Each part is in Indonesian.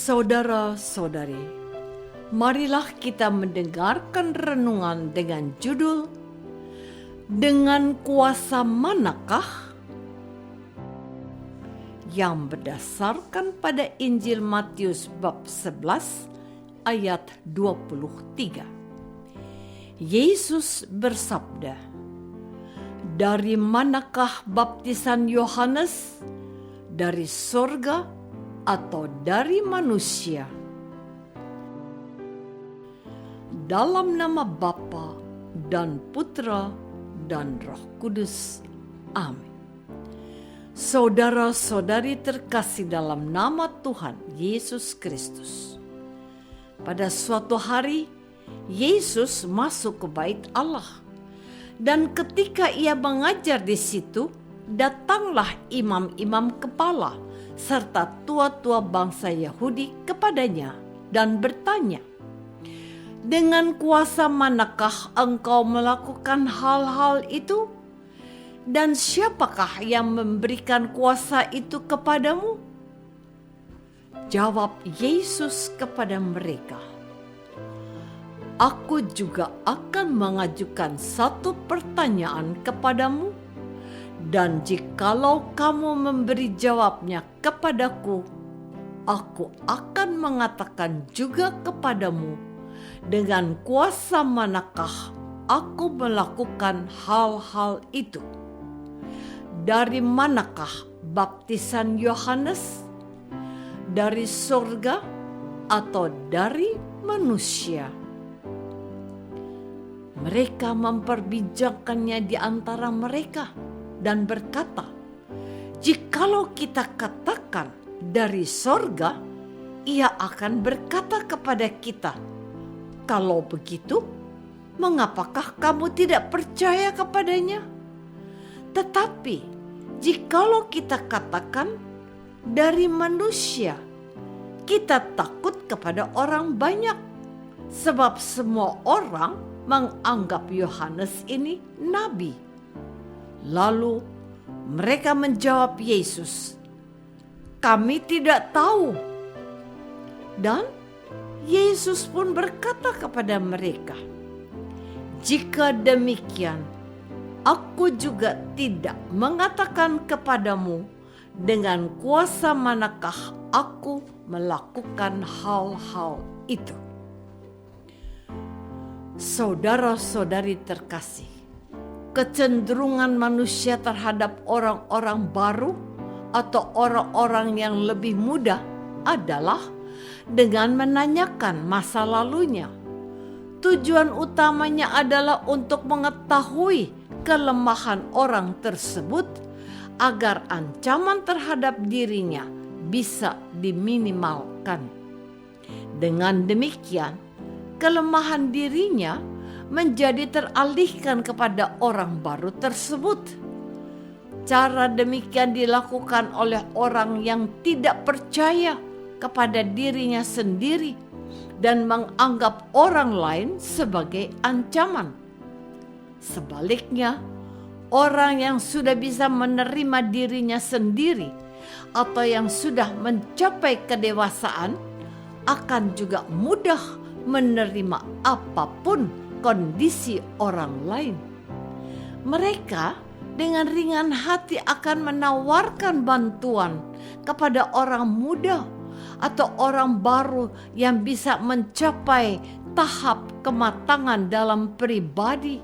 Saudara-saudari, marilah kita mendengarkan renungan dengan judul "Dengan kuasa manakah?" yang berdasarkan pada Injil Matius bab 11 ayat 23. Yesus bersabda, "Dari manakah baptisan Yohanes? Dari sorga atau dari manusia?" Dalam nama Bapa dan Putra dan Roh Kudus. Amin. Saudara-saudari terkasih dalam nama Tuhan Yesus Kristus. Pada suatu hari, Yesus masuk ke bait Allah. Dan ketika ia mengajar di situ, datanglah imam-imam kepala serta tua-tua bangsa Yahudi kepadanya dan bertanya, "Dengan kuasa manakah engkau melakukan hal-hal itu? Dan siapakah yang memberikan kuasa itu kepadamu?" Jawab Yesus kepada mereka, "Aku juga akan mengajukan satu pertanyaan kepadamu, dan jikalau kamu memberi jawabnya kepadaku, aku akan mengatakan juga kepadamu, dengan kuasa manakah aku melakukan hal-hal itu. Dari manakah baptisan Yohanes? Dari surga atau dari manusia?" Mereka memperbincangkannya di antara mereka dan berkata, "Jikalau kita katakan dari sorga, ia akan berkata kepada kita, 'Kalau begitu, mengapakah kamu tidak percaya kepadanya?' Tetapi jikalau kita katakan dari manusia, kita takut kepada orang banyak, sebab semua orang menganggap Yohanes ini nabi." Lalu mereka menjawab Yesus, "Kami tidak tahu." Dan Yesus pun berkata kepada mereka, "Jika demikian, aku juga tidak mengatakan kepadamu dengan kuasa manakah aku melakukan hal-hal itu." Saudara-saudari terkasih, kecenderungan manusia terhadap orang-orang baru atau orang-orang yang lebih muda adalah dengan menanyakan masa lalunya. Tujuan utamanya adalah untuk mengetahui kelemahan orang tersebut agar ancaman terhadap dirinya bisa diminimalkan. Dengan demikian, kelemahan dirinya menjadi teralihkan kepada orang baru tersebut. Cara demikian dilakukan oleh orang yang tidak percaya kepada dirinya sendiri dan menganggap orang lain sebagai ancaman. Sebaliknya, orang yang sudah bisa menerima dirinya sendiri atau yang sudah mencapai kedewasaan akan juga mudah menerima apapun kondisi orang lain. Mereka dengan ringan hati akan menawarkan bantuan kepada orang muda atau orang baru yang bisa mencapai tahap kematangan dalam pribadi,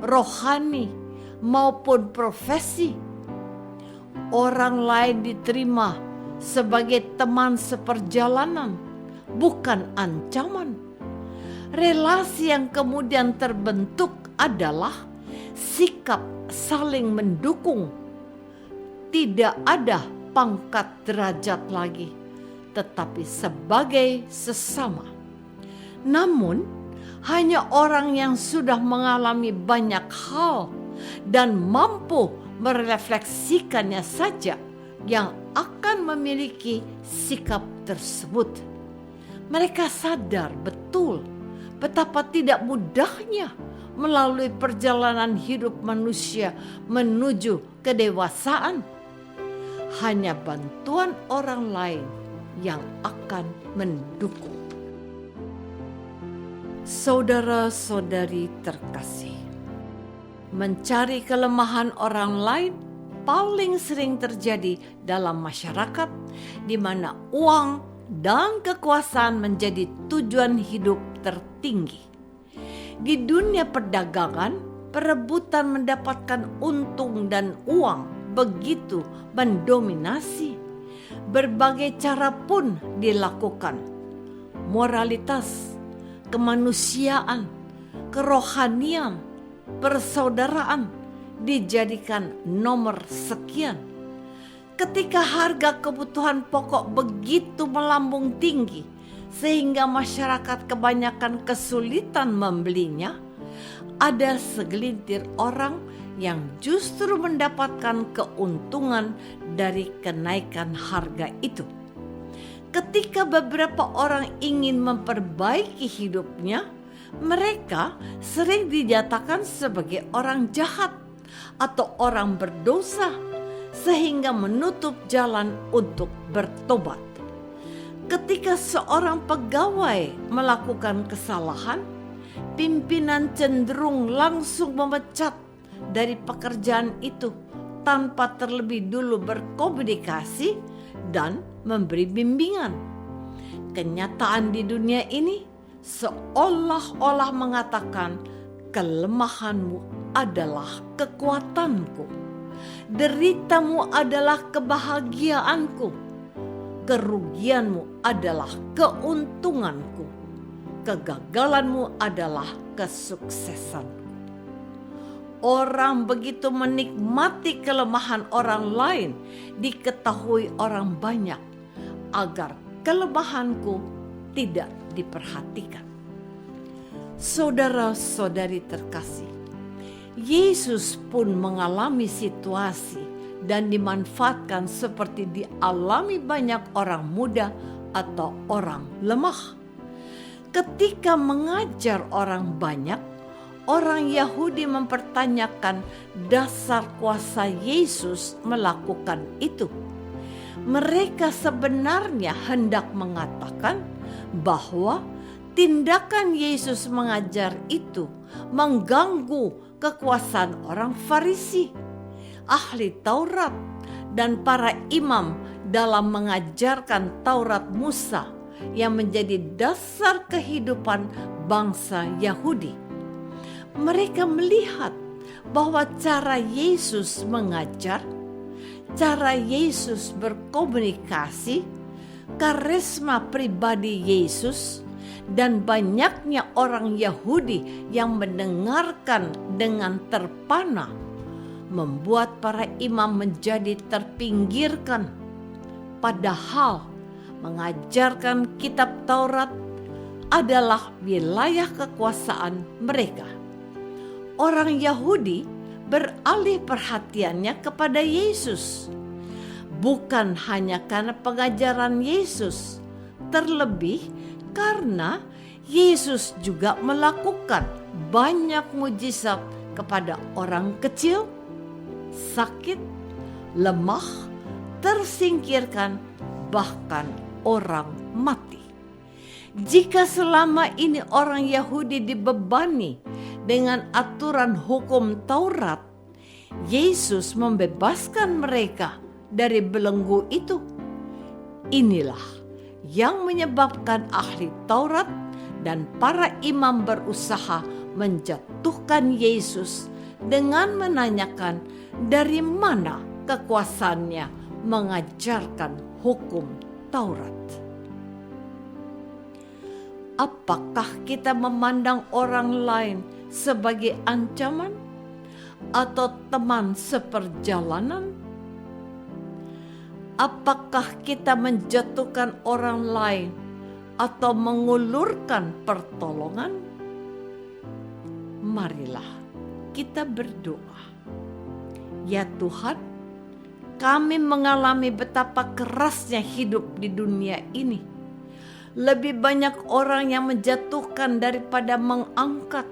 rohani, maupun profesi. Orang lain diterima sebagai teman seperjalanan, bukan ancaman. Relasi yang kemudian terbentuk adalah sikap saling mendukung. Tidak ada pangkat derajat lagi, tetapi sebagai sesama. Namun, hanya orang yang sudah mengalami banyak hal dan mampu merefleksikannya saja yang akan memiliki sikap tersebut. Mereka sadar betul betapa tidak mudahnya melalui perjalanan hidup manusia menuju kedewasaan. Hanya bantuan orang lain yang akan mendukung. Saudara-saudari terkasih, mencari kelemahan orang lain paling sering terjadi dalam masyarakat di mana uang dan kekuasaan menjadi tujuan hidup tertinggi. Di dunia perdagangan, perebutan mendapatkan untung dan uang begitu mendominasi. Berbagai cara pun dilakukan. Moralitas, kemanusiaan, kerohanian, persaudaraan dijadikan nomor sekian. Ketika harga kebutuhan pokok begitu melambung tinggi sehingga masyarakat kebanyakan kesulitan membelinya, ada segelintir orang yang justru mendapatkan keuntungan dari kenaikan harga itu. Ketika beberapa orang ingin memperbaiki hidupnya, mereka sering dinyatakan sebagai orang jahat atau orang berdosa, sehingga menutup jalan untuk bertobat. Ketika seorang pegawai melakukan kesalahan, pimpinan cenderung langsung memecat dari pekerjaan itu tanpa terlebih dulu berkomunikasi dan memberi bimbingan. Kenyataan di dunia ini seolah-olah mengatakan kelemahanmu adalah kekuatanku, deritamu adalah kebahagiaanku, kerugianmu adalah keuntunganku, kegagalanmu adalah kesuksesanku. Orang begitu menikmati kelemahan orang lain diketahui orang banyak agar kelemahanku tidak diperhatikan. Saudara-saudari terkasih, Yesus pun mengalami situasi dan dimanfaatkan seperti dialami banyak orang muda atau orang lemah. Ketika mengajar orang banyak, orang Yahudi mempertanyakan dasar kuasa Yesus melakukan itu. Mereka sebenarnya hendak mengatakan bahwa tindakan Yesus mengajar itu mengganggu kekuasaan orang Farisi, ahli Taurat, dan para imam dalam mengajarkan Taurat Musa yang menjadi dasar kehidupan bangsa Yahudi. Mereka melihat bahwa cara Yesus mengajar, cara Yesus berkomunikasi, karisma pribadi Yesus, dan banyaknya orang Yahudi yang mendengarkan dengan terpana membuat para imam menjadi terpinggirkan. Padahal mengajarkan kitab Taurat adalah wilayah kekuasaan mereka. Orang Yahudi beralih perhatiannya kepada Yesus, bukan hanya karena pengajaran Yesus, terlebih karena Yesus juga melakukan banyak mujizat kepada orang kecil, sakit, lemah, tersingkirkan, bahkan orang mati. Jika selama ini orang Yahudi dibebani dengan aturan hukum Taurat, Yesus membebaskan mereka dari belenggu itu. Inilah yang menyebabkan ahli Taurat dan para imam berusaha menjatuhkan Yesus dengan menanyakan dari mana kekuasaannya mengajarkan hukum Taurat. Apakah kita memandang orang lain sebagai ancaman atau teman seperjalanan? Apakah kita menjatuhkan orang lain atau mengulurkan pertolongan? Marilah kita berdoa. Ya Tuhan, kami mengalami betapa kerasnya hidup di dunia ini. Lebih banyak orang yang menjatuhkan daripada mengangkat.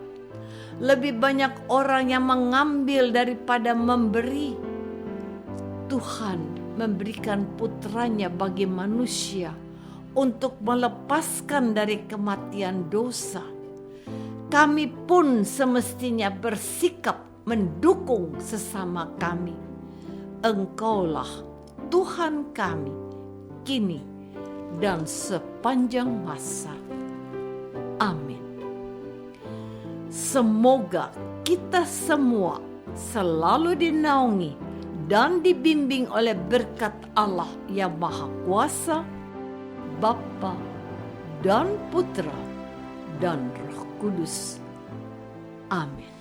Lebih banyak orang yang mengambil daripada memberi. Tuhan memberikan putranya bagi manusia untuk melepaskan dari kematian dosa, kami pun semestinya bersikap mendukung sesama kami. Engkaulah Tuhan kami, kini dan sepanjang masa. Amin. Semoga kita semua selalu dinaungi dan dibimbing oleh berkat Allah yang Maha Kuasa, Bapa dan Putra dan Roh Kudus. Amin.